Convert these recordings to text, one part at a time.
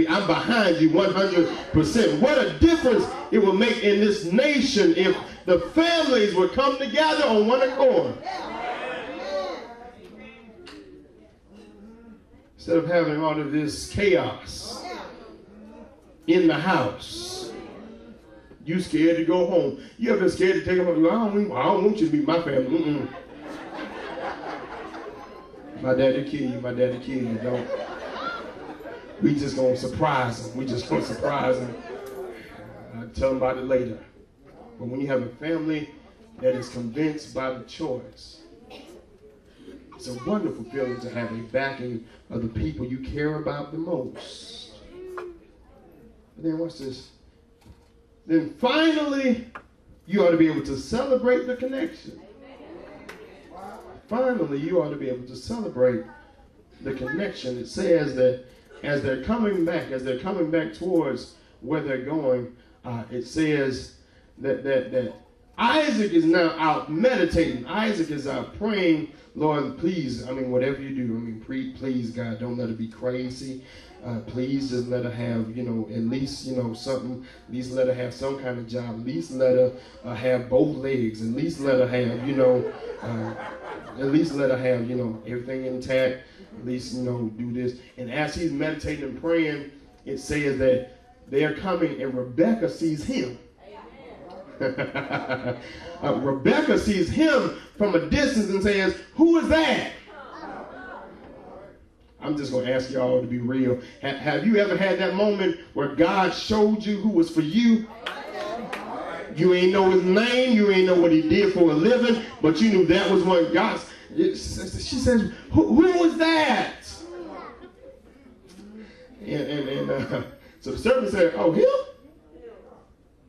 I'm behind you 100%. What a difference it will make in this nation if the families would come together on one accord. Instead of having all of this chaos in the house. You scared to go home. You ever been scared to take them home? I don't want you to meet my family. My daddy kill you. My daddy kill you. Don't. We just gonna surprise them. We just gonna surprise them. I'll tell them about it later. But when you have a family that is convinced by the choice, it's a wonderful feeling to have a backing of the people you care about the most. But then what's this? Then finally, you ought to be able to celebrate the connection. Finally, you ought to be able to celebrate the connection. It says that as they're coming back towards where they're going, it says that Isaac is now out meditating. Isaac is out praying, Lord, please, whatever you do, please, God, don't let her be crazy. Please just let her have, at least, something. At least let her have some kind of job. At least let her have both legs. At least let her have, at least let her have, everything intact. At least, do this. And as he's meditating and praying, it says that they're coming and Rebecca sees him. Rebecca sees him from a distance and says, who is that? I'm just going to ask y'all to be real. Have you ever had that moment where God showed you who was for you? You ain't know his name. You ain't know what he did for a living. But you knew that was one God's. She says, who was that? And so the servant said, oh, him?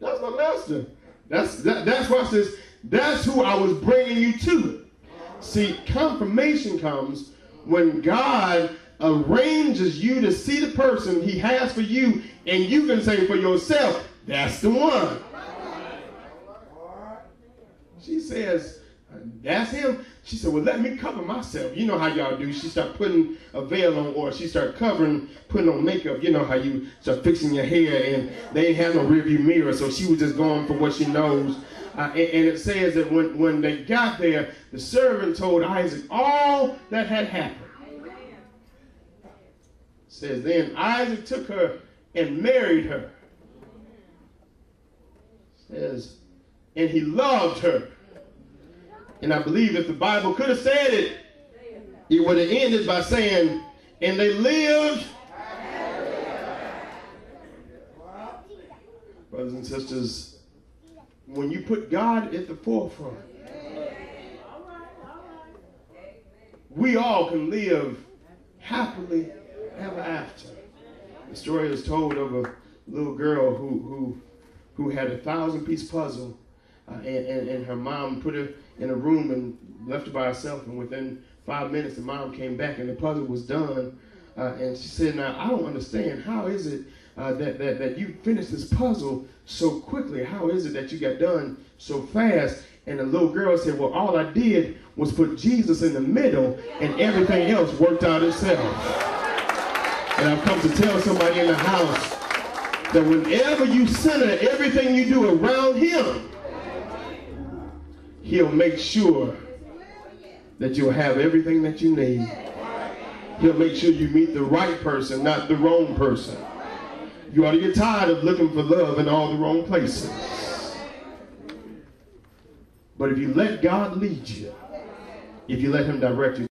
That's my master. That's watch this. That's who I was bringing you to. See, confirmation comes when God arranges you to see the person he has for you, and you can say for yourself, that's the one. She says, that's him. She said, well, let me cover myself. You know how y'all do. She start putting a veil on, or she start covering, putting on makeup. You know how you start fixing your hair, and they ain't have no rearview mirror, so she was just going for what she knows. And it says that when they got there, the servant told Isaac all that had happened. It says, then Isaac took her and married her. It says, and he loved her. And I believe if the Bible could have said it, it would have ended by saying, and they lived. Brothers and sisters, when you put God at the forefront, we all can live happily ever after. The story is told of a little girl who had a 1,000-piece puzzle, and her mom put her in a room and left her by herself, and within 5 minutes the mom came back and the puzzle was done, and she said, now I don't understand, how is it that you finished this puzzle so quickly? How is it that you got done so fast? And the little girl said, well, all I did was put Jesus in the middle and everything else worked out itself. And I've come to tell somebody in the house that whenever you center everything you do around him, he'll make sure that you'll have everything that you need. He'll make sure you meet the right person, not the wrong person. You ought to get tired of looking for love in all the wrong places. But if you let God lead you, if you let him direct you,